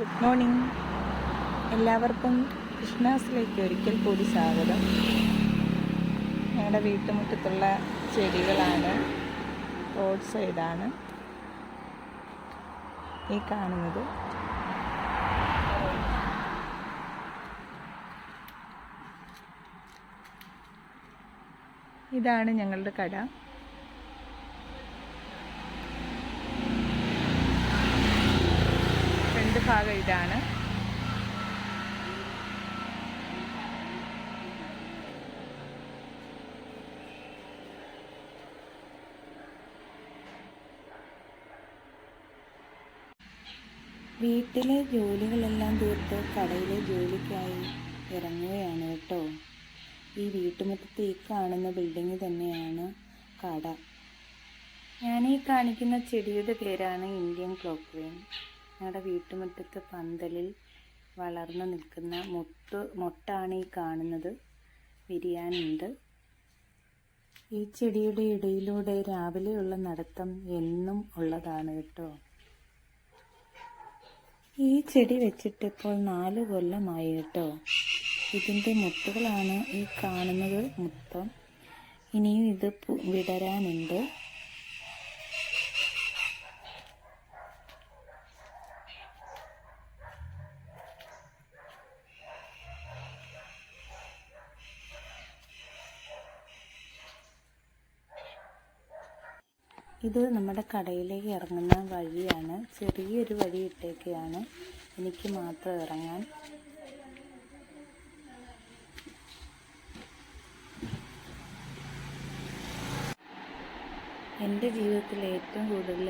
Good morning. എല്ലാവർക്കും കൃഷ്ണാസിലേക്ക് ഒരിക്കൽ കൂടി സ്വാഗതം. ഞങ്ങളുടെ വീട്ടുമുറ്റത്തുള്ള ചെടികളാണ്, റോഡ് സൈഡാണ് ഈ കാണുന്നത്. ഇതാണ് ഞങ്ങളുടെ കട. ഫ്രണ്ട് ഭാഗം ഇതാണ്. വീട്ടിലെ ജോലികളെല്ലാം തീർത്ത് കടയിലെ ജോലിക്കായി ഇറങ്ങുകയാണ് കേട്ടോ. ഈ വീട്ടുമുറ്റത്ത് ഈ കാണുന്ന ബിൽഡിങ് തന്നെയാണ് കട. ഞാനീ കാണിക്കുന്ന ചെടിയുടെ പേരാണ് ഇന്ത്യൻ ക്ലോക്ക് വെയിൻ. ഞങ്ങളുടെ വീട്ടുമുറ്റത്ത് പന്തലിൽ വളർന്നു നിൽക്കുന്ന മൊട്ടാണ് ഈ കാണുന്നത്. വിരിയാനുണ്ട്. ഈ ചെടിയുടെ ഇടയിലൂടെ രാവിലെയുള്ള നടത്തം എന്നും ഉള്ളതാണ് കേട്ടോ. ഈ ചെടി വെച്ചിട്ട് ഇപ്പോൾ 4 കൊല്ലമായി കേട്ടോ. ഇതിൻ്റെ മുട്ടുകളാണ് ഈ കാണുന്നത് മൊത്തം. ഇനിയും ഇത് വിടരാനുണ്ട്. ഇത് നമ്മുടെ കടയിലേക്ക് ഇറങ്ങുന്ന വഴിയാണ്. ചെറിയൊരു വഴി ഇട്ടേക്കാണ് എനിക്ക് മാത്രം ഇറങ്ങാൻ. എൻ്റെ ജീവിതത്തിൽ ഏറ്റവും കൂടുതൽ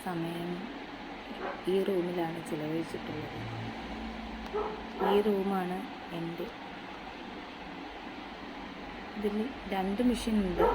സമയം ഈ റൂമിലാണ് ചിലവഴിച്ചിട്ടുള്ളത്. ഈ റൂമാണ് എൻ്റെ. ഇതിൽ 2 മെഷീനുണ്ട്.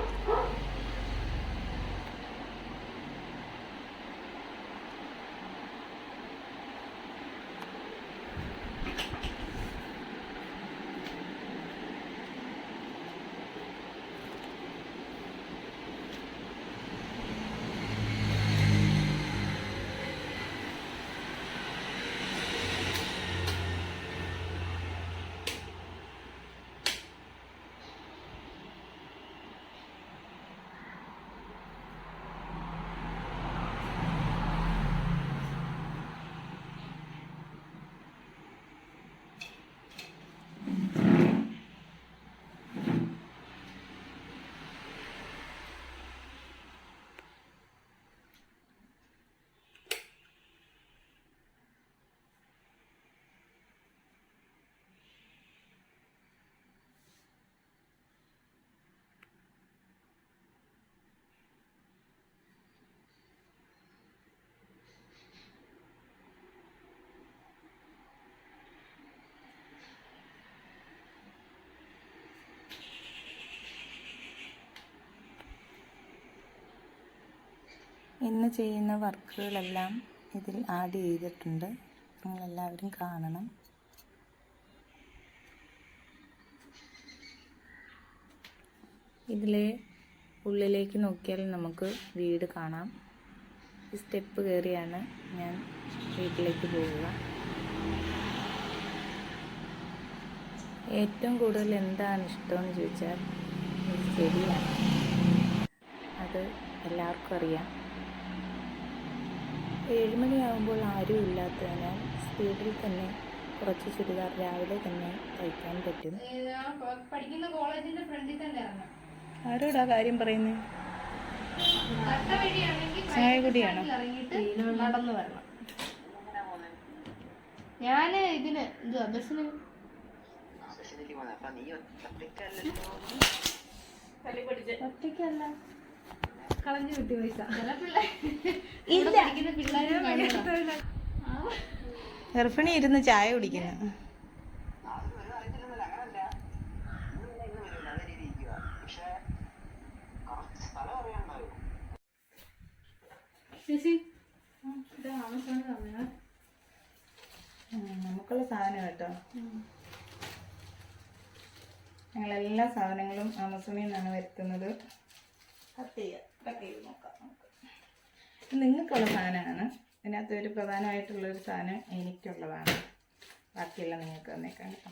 ഇന്ന് ചെയ്യുന്ന വർക്കുകളെല്ലാം ഇതിൽ ആഡ് ചെയ്തിട്ടുണ്ട്. നിങ്ങളെല്ലാവരും കാണണം. ഇതിലെ ഉള്ളിലേക്ക് നോക്കിയാൽ നമുക്ക് വീട് കാണാം. ഈ സ്റ്റെപ്പ് കയറിയാണ് ഞാൻ വീട്ടിലേക്ക് പോവുക. ഏറ്റവും കൂടുതൽ എന്താണ് ഇഷ്ടമെന്ന് ചോദിച്ചാൽ ചെടിയാണ്. അത് എല്ലാവർക്കും അറിയാം. 7 മണിയാകുമ്പോൾ ആരും ഇല്ലാത്തതിനാൽ സ്പീഡിൽ തന്നെ കുറച്ച് ചുരിദാർ രാവിലെ തന്നെ തയ്ക്കാൻ പറ്റും. ആരോടാ കാര്യം പറയുന്നത്? ചായ കുടിയാണോ? നടന്നു വരണം. ഞാന് ഇതിന് എന്തുവാ ബസ്സിന് ഒറ്റയ്ക്കല്ല, കളഞ്ഞു കിട്ടി പൈസ. ഗർഭിണി ഇരുന്ന് ചായ കുടിക്കുന്നു. നമുക്കുള്ള സാധനം കേട്ടോ. ഞങ്ങളെല്ലാ സാധനങ്ങളും ആമസോണിൽ നിന്നാണ് വരുത്തുന്നത്. കട്ട് ചെയ്ത് നോക്കാം. നിങ്ങൾക്കുള്ള സാധനമാണ്. ഇതിനകത്ത് ഒരു പ്രധാനമായിട്ടുള്ളൊരു സാധനം എനിക്കുള്ളതാണ്. ബാക്കിയെല്ലാം നിങ്ങൾക്ക് തന്നേക്കാം കേട്ടോ.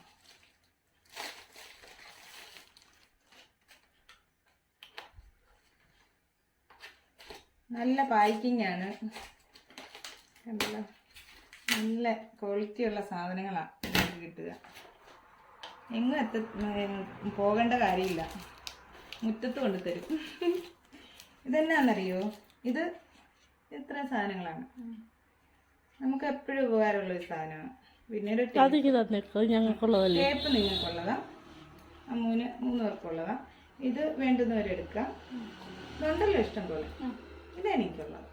നല്ല പാക്കിംഗ് ആണ് കണ്ടല്ലോ. നല്ല ക്വാളിറ്റിയുള്ള സാധനങ്ങളാണ് നമുക്ക് കിട്ടുക. എങ്ങും പോകേണ്ട കാര്യമില്ല, മുറ്റത്ത് കൊണ്ടുതരും. ഇതെന്നാന്നറിയോ, ഇത് ഇത്ര സാധനങ്ങളാണ് നമുക്ക് എപ്പോഴും ഉപകാരമുള്ളൊരു സാധനമാണ്. പിന്നെ ഒരു ടേപ്പ് നിങ്ങൾക്കുള്ളതാ, അമ്മൂന് 3 പേർക്കുള്ളതാ. ഇത് വേണ്ടുന്നവരെടുക്കാം. ഇതുണ്ടല്ലോ ഇഷ്ടം പോലെ. ഇതെനിക്കുള്ളത്.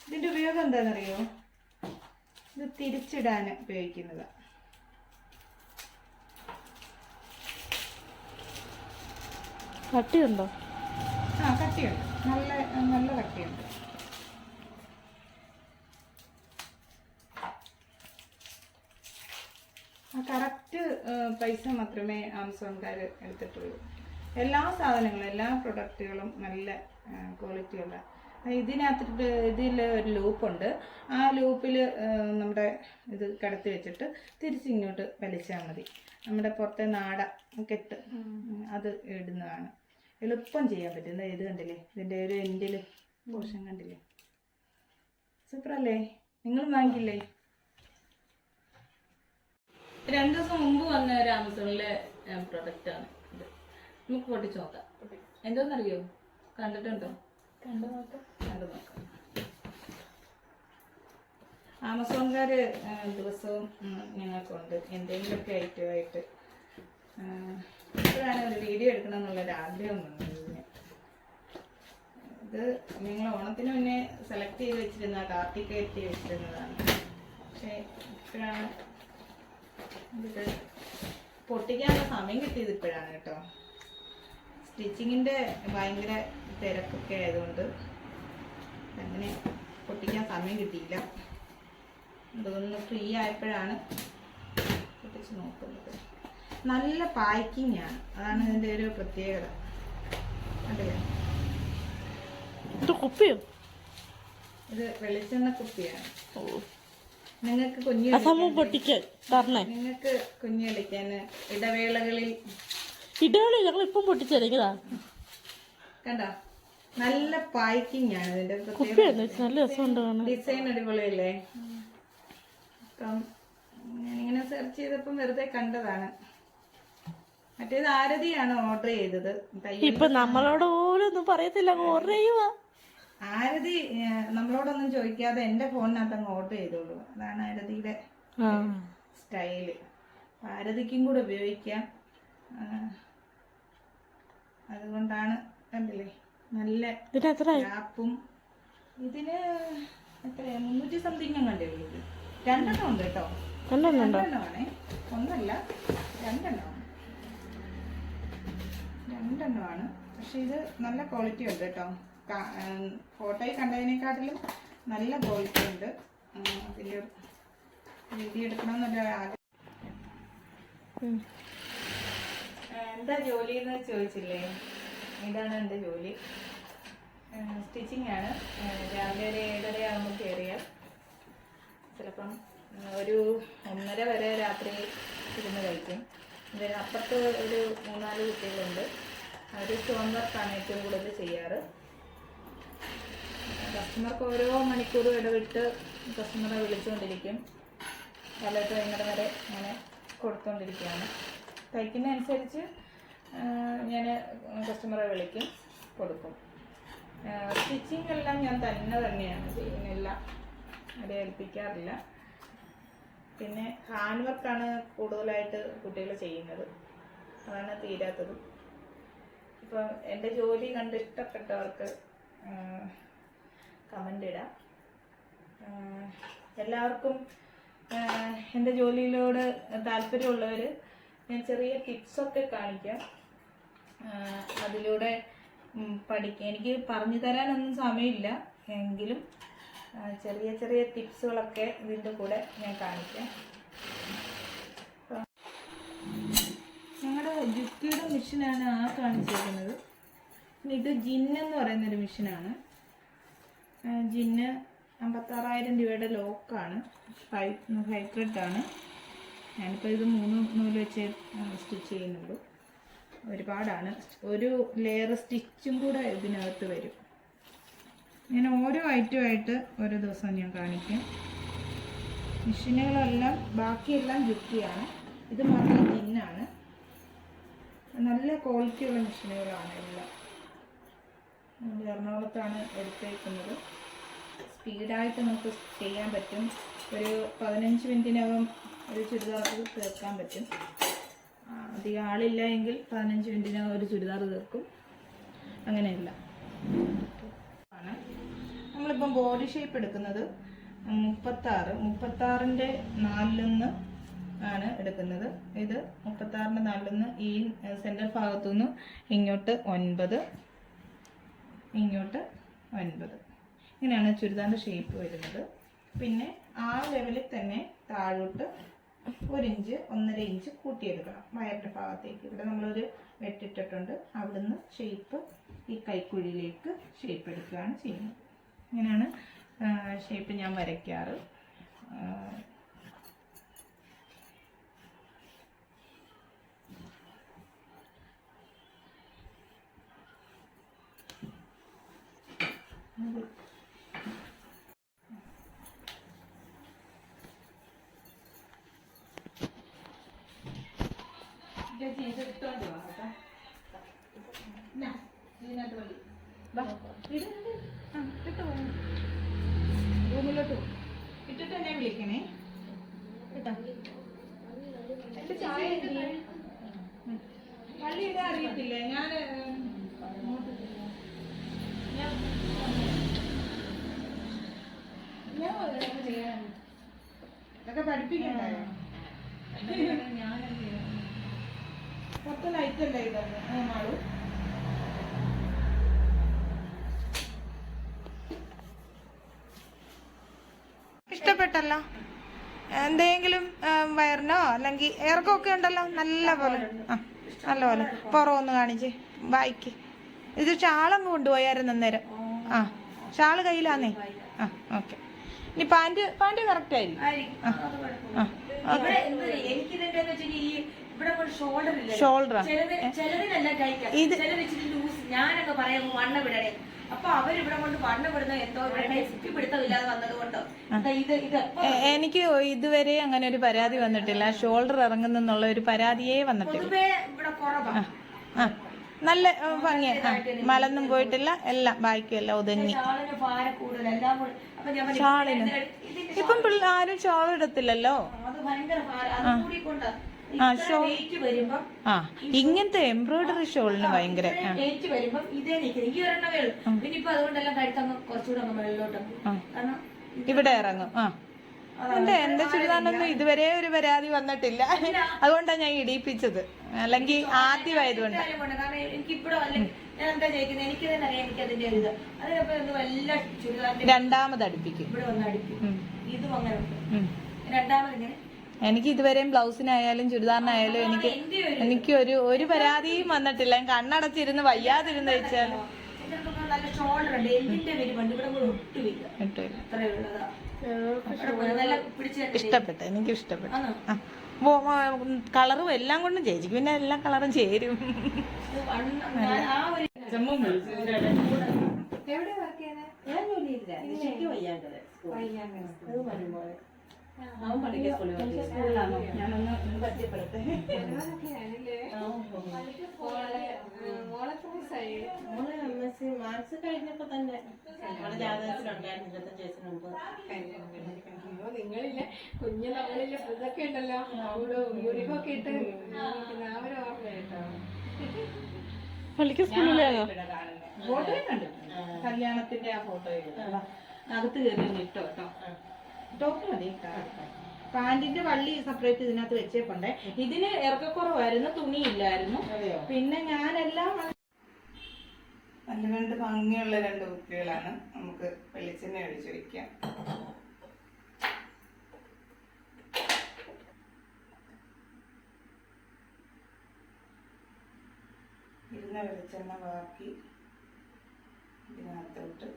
ഇതിൻ്റെ ഉപയോഗം എന്താണെന്നറിയോ, ഇത് തിരിച്ചിടാൻ ഉപയോഗിക്കുന്നതാണ്. കട്ടിയുണ്ടോ? ആ, കട്ടിയുണ്ട്. നല്ല നല്ല കട്ടിയുണ്ട്. ആ കറക്റ്റ് പൈസ മാത്രമേ ആമസോൺകാർ എടുത്തിട്ടുള്ളൂ. എല്ലാ സാധനങ്ങളും എല്ലാ പ്രൊഡക്റ്റുകളും നല്ല ക്വാളിറ്റിയുള്ള. ഇതിനകത്തിട്ട് ഇതിൽ ഒരു ലൂപ്പുണ്ട്. ആ ലൂപ്പിൽ നമ്മുടെ ഇത് കടത്തി വെച്ചിട്ട് തിരിച്ചിങ്ങോട്ട് വലിച്ചാൽ മതി. നമ്മുടെ പുറത്തെ നാട കെട്ട് അത് ഇടുന്നതാണ്. എളുപ്പം ചെയ്യാൻ പറ്റും. ഇത് കണ്ടില്ലേ, ഇതിൻ്റെ ഒരു എൻഡിൽ പോർഷൻ കണ്ടില്ലേ, സൂപ്പറല്ലേ? നിങ്ങൾ വാങ്ങിക്കില്ലേ? 2 ദിവസം മുമ്പ് വന്ന ഒരു ആമസോണിലെ പ്രൊഡക്റ്റാണ് ഇത്. നമുക്ക് പൊട്ടിച്ച് നോക്കാം. എന്തോന്നറിയോ, കണ്ടിട്ടുണ്ടോ? കണ്ടു നോക്കാം. ആമസോൺകാർ ദിവസവും ഞങ്ങൾക്കുണ്ട് എന്തെങ്കിലുമൊക്കെ ഐറ്റമായിട്ട്. ഇപ്പോഴാണ് ഒരു വീഡിയോ എടുക്കണം എന്നുള്ളൊരു ആഗ്രഹം വന്നത്. ഇത് നിങ്ങൾ ഓണത്തിന് മുന്നേ സെലക്ട് ചെയ്ത് വെച്ചിരുന്ന കാർത്തി കയറ്റി വെച്ചിരുന്നതാണ്. പക്ഷേ ഇപ്പോഴാണ് ഇത് പൊട്ടിക്കാനുള്ള സമയം കിട്ടിയത്. ഇപ്പോഴാണ് കേട്ടോ. സ്റ്റിച്ചിങ്ങിൻ്റെ ഭയങ്കര തിരക്കൊക്കെ ആയതുകൊണ്ട് അങ്ങനെ പൊട്ടിക്കാൻ സമയം കിട്ടിയില്ല. അതൊന്ന് ഫ്രീ ആയപ്പോഴാണ് പൊട്ടിച്ച് നോക്കുന്നത്. നല്ല പാക്കിംഗ് ആണ്, അതാണ് ഇതിൻ്റെ ഒരു പ്രത്യേകത. അതെയോ, ഇത് വെളിച്ചെണ്ണ കുപ്പിയാണ്. നിങ്ങൾക്ക് നിങ്ങൾക്ക് കുഞ്ഞു കളിക്കാൻ ഇടവേളകളിൽ ഞങ്ങൾ ഇപ്പം പൊട്ടിച്ചെറിയതാ. കണ്ടോ, നല്ല പാക്കിംഗ് ആണ് ഇതിന്റെ. ഡിസൈൻ അടിപൊളിയല്ലേ? അപ്പം ഞാനിങ്ങനെ സെർച്ച് ചെയ്തപ്പം വെറുതെ കണ്ടതാണ്. മറ്റേത് ആരതിയാണ് ഓർഡർ ചെയ്തത്. ഇപ്പൊ നമ്മളോട് പോലൊന്നും പറയത്തില്ല, ഓർഡർ ചെയ്യുക. ആരതി നമ്മളോടൊന്നും ചോദിക്കാതെ എന്റെ ഫോണിനകത്ത് അങ്ങ് ഓർഡർ ചെയ്തോളൂ. അതാണ് ആരതിയുടെ സ്റ്റൈല്. ആരതിക്കും കൂടെ ഉപയോഗിക്കാം. അതുകൊണ്ടാണ്. കണ്ടില്ലേ, നല്ല ലാപ്പും. ഇതിന് എത്രയാ, 300 സംതിങ് കണ്ടേ ഉള്ളൂ. 2 എണ്ണം ഉണ്ട് കേട്ടോ. 2 എണ്ണമാണേ, ഒന്നല്ല, 2 എണ്ണമാണ്. 2 എണ്ണമാണ്. പക്ഷെ ഇത് നല്ല ക്വാളിറ്റി ഉണ്ട് കേട്ടോ. ഫോട്ടോയിൽ കണ്ടതിനെക്കാട്ടിലും നല്ല ക്വാളിറ്റി ഉണ്ട്. അതിൻ്റെ വീഡിയോ എടുക്കണമെന്നുള്ള ആഗ്രഹം. എന്താ ജോലി എന്ന് ചോദിച്ചില്ലേ? ഇതാണ് എൻ്റെ ജോലി. സ്റ്റിച്ചിങ് ആണ്. രാവിലെ ഒരു 7:30 ആകുമ്പോൾ കയറിയാൽ ചിലപ്പം ഒരു 1:30 വരെ രാത്രി ഇരുന്ന് കഴിക്കും. ഇതിന് അപ്പുറത്ത് ഒരു 3-4 കുട്ടികളുണ്ട്. അവർ സ്റ്റോൺ വർക്കാണ് ഏറ്റവും കൂടുതൽ ചെയ്യാറ്. കസ്റ്റമർക്ക് ഓരോ മണിക്കൂറും ഇടവിട്ട് കസ്റ്റമറെ വിളിച്ചുകൊണ്ടിരിക്കും. കാലത്ത് വൈകുന്നേരം വരെ അങ്ങനെ കൊടുത്തുകൊണ്ടിരിക്കുകയാണ്. തയ്ക്കുന്നതനുസരിച്ച് ഞാൻ കസ്റ്റമറെ വിളിക്കും, കൊടുക്കും. സ്റ്റിച്ചിങ് എല്ലാം ഞാൻ തന്നെയാണ് ചെയ്യുന്നില്ല, ആരെ ഏൽപ്പിക്കാറില്ല. പിന്നെ ഹാൻഡ് വർക്കാണ് കൂടുതലായിട്ട് കുട്ടികൾ ചെയ്യുന്നത്, അതാണ് തീരാത്തത്. ഇപ്പം എൻ്റെ ജോലി കണ്ട് ഇഷ്ടപ്പെട്ടവർക്ക് കമൻ്റ് ഇടാം. എല്ലാവർക്കും എൻ്റെ ജോലിയിലോട് താല്പര്യമുള്ളവർ ഞാൻ ചെറിയ ടിപ്സൊക്കെ കാണിക്കാം. അതിലൂടെ പഠിക്കാം. എനിക്ക് പറഞ്ഞു തരാനൊന്നും സമയമില്ല, എങ്കിലും ചെറിയ ചെറിയ ടിപ്സുകളൊക്കെ ഇതിൻ്റെ കൂടെ ഞാൻ കാണിക്കാം. ഞങ്ങളുടെ ജുക്കിയുടെ മെഷീനാണ് ആ കാണിച്ചിരിക്കുന്നത്. പിന്നെ ഇത് ജിന്ന് എന്ന് പറയുന്നൊരു മെഷീനാണ്. ജിന്ന് 56,000 രൂപയുടെ ലോക്കാണ്. ഹൈബ്രിഡാണ്. ഞാനിപ്പോൾ ഇത് 3 നൂല് വെച്ച് സ്റ്റിച്ച് ചെയ്യുന്നുള്ളൂ. ഒരുപാടാണ്. ഒരു ലെയർ സ്റ്റിച്ചും കൂടെ ഇതിനകത്ത് വരും. ഇങ്ങനെ ഓരോ ഐറ്റമായിട്ട് ഓരോ ദിവസം ഞാൻ കാണിക്കാം. മെഷീനുകളെല്ലാം ബാക്കിയെല്ലാം ജുക്കിയാണ്. ഇത് മാത്രം ജിന്നാണ്. നല്ല ക്വാളിറ്റിയുള്ള മെഷീനുകളാണ് എല്ലാം. എറണാകുളത്താണ് എടുത്തേക്കുന്നത്. സ്പീഡായിട്ട് നമുക്ക് ചെയ്യാൻ പറ്റും. ഒരു 15 മിനിറ്റിനകം ഒരു ചുരിദാർ തീർക്കാൻ പറ്റും. അധികം ആളില്ല എങ്കിൽ 15 മിനിറ്റിനകം ഒരു ചുരിദാർ തീർക്കും. അങ്ങനെയല്ല. നമ്മളിപ്പം ബോഡി ഷേപ്പ് എടുക്കുന്നത് 36ന്റെ 4 ആണ് എടുക്കുന്നത്. ഇത് 36ന്റെ 4 ഈ സെൻറ്റർ ഭാഗത്തുനിന്ന് ഇങ്ങോട്ട് 9, ഇങ്ങോട്ട് 9. ഇങ്ങനെയാണ് ചുരിദാറിൻ്റെ ഷേപ്പ് വരുന്നത്. പിന്നെ ആ ലെവലിൽ തന്നെ താഴോട്ട് 1 ഇഞ്ച് 1.5 ഇഞ്ച് കൂട്ടിയെടുക്കണം വയറിൻ്റെ ഭാഗത്തേക്ക്. ഇവിടെ നമ്മളൊരു വെട്ടിട്ടിട്ടുണ്ട്. അവിടുന്ന് ഷേപ്പ് ഈ കൈക്കുഴിയിലേക്ക് ഷേപ്പ് എടുക്കുകയാണ് ചെയ്യുന്നത്. ഇങ്ങനെയാണ് ഷേപ്പ് ഞാൻ വരയ്ക്കാറ്. റൂമിലോട്ട് ഇട്ടിട്ട് എന്നെ വിളിക്കണേ കേട്ടോ. എന്റെ ചായ പള്ളി ഇടാൻ അറിയത്തില്ലേ? ഞാൻ ഇതൊക്കെ പഠിപ്പിക്കണ്ടായോ? പത്ത് ലൈറ്റല്ലേ ഇതൊന്ന് മാളു? ഇഷ്ടപ്പെട്ടല്ലോ? എന്തെങ്കിലും വയറിനോ അല്ലെങ്കിൽ ഇറക്കമൊക്കെ ഉണ്ടല്ലോ നല്ല പോലെ. നല്ലപോലെ പുറമൊന്ന് കാണിച്ചേ ബായിക്ക്. ഇത് ഷാളങ്ങ് കൊണ്ടുപോയായിരുന്നു അന്നേരം. ഷാള് കയ്യിലാന്നേ. ഓക്കെ. ഇനി പാൻറ് കറക്റ്റ് ആയിരിക്കും. ഷോൾഡറാ ഇത്. ഞാനൊക്കെ പറയുമ്പോ വണ്ണം വിടണേ. അപ്പൊ അവരിവിടെ കൊണ്ട് വണ്ണം വിടുന്ന എന്തോ പിടുത്തമില്ലാതെ വന്നത് കൊണ്ടോ എനിക്ക് ഇതുവരെ അങ്ങനെ ഒരു പരാതി വന്നിട്ടില്ല. ഷോൾഡർ ഇറങ്ങുന്നുള്ള ഒരു പരാതിയേ വന്നിട്ടില്ല. ഇവിടെ കുറവാ. നല്ല ഭംഗിയാ. മലൊന്നും പോയിട്ടില്ല. എല്ലാം ബാക്കിയെല്ലാം ഒതുങ്ങി. ഷാളിന് ഇപ്പം ആരും ഷോൾ ഇടത്തില്ലല്ലോ. ഇങ്ങനത്തെ എംബ്രോയിഡറി ഷോളിന് ഭയങ്കര ഇവിടെ ഇറങ്ങും. എന്റെ ചുരിദാറിനൊന്നും ഇതുവരെ ഒരു പരാതി വന്നിട്ടില്ല. അതുകൊണ്ടാണ് ഞാൻ ഇടിയിപ്പിച്ചത്. അല്ലെങ്കിൽ ആദ്യമായതുകൊണ്ട്. രണ്ടാമത് അടുപ്പിക്കും. എനിക്ക് ഇതുവരെയും ബ്ലൗസിനായാലും ചുരിദാറിനായാലും എനിക്ക് ഒരു പരാതിയും വന്നിട്ടില്ല. കണ്ണടച്ചിരുന്ന് വയ്യാതിരുന്ന് വെച്ചാൽ ഇഷ്ടപ്പെട്ടു. എനിക്ക് ഇഷ്ടപ്പെട്ടു. കളറും എല്ലാം കൊണ്ടും ചേച്ചിക്ക് പിന്നെ എല്ലാ കളറും ചേരും. ഞാനൊന്ന് പരിചയപ്പെടുത്തേ. മാർച്ച് കഴിഞ്ഞപ്പോ തന്നെ ജാതകത്തിലുണ്ടായിരുന്നു 25 വയസ്സിന് മുമ്പ്. നിങ്ങളില്ലേ കുഞ്ഞു നമ്മളില്ല ഇതൊക്കെ ഉണ്ടല്ലോ യൂണിഫോമൊക്കെ ഇട്ട് പള്ളിക്ക് സ്കൂളിലാണോ ഫോട്ടോയും കണ്ടു? കല്യാണത്തിന്റെ ആ ഫോട്ടോയും അകത്ത് കയറി ഇട്ടോ കേട്ടോ. ടോപ്പ് മതി. പാന്റിന്റെ വള്ളി സെപ്പറേറ്റ് ഇതിനകത്ത് വെച്ചേപ്പുണ്ടേ. ഇതിന് ഇറക്കക്കുറവായിരുന്നു, തുണിയില്ലായിരുന്നു. പിന്നെ ഞാനെല്ലാം നല്ല 2 ഭംഗിയുള്ള 2 കുപ്പികളാണ്. നമുക്ക് വെളിച്ചെണ്ണ ഒഴിച്ച് വെക്കാം. ഇരുന്ന വെളിച്ചെണ്ണ ബാക്കി ഇതിനകത്തോട്ട്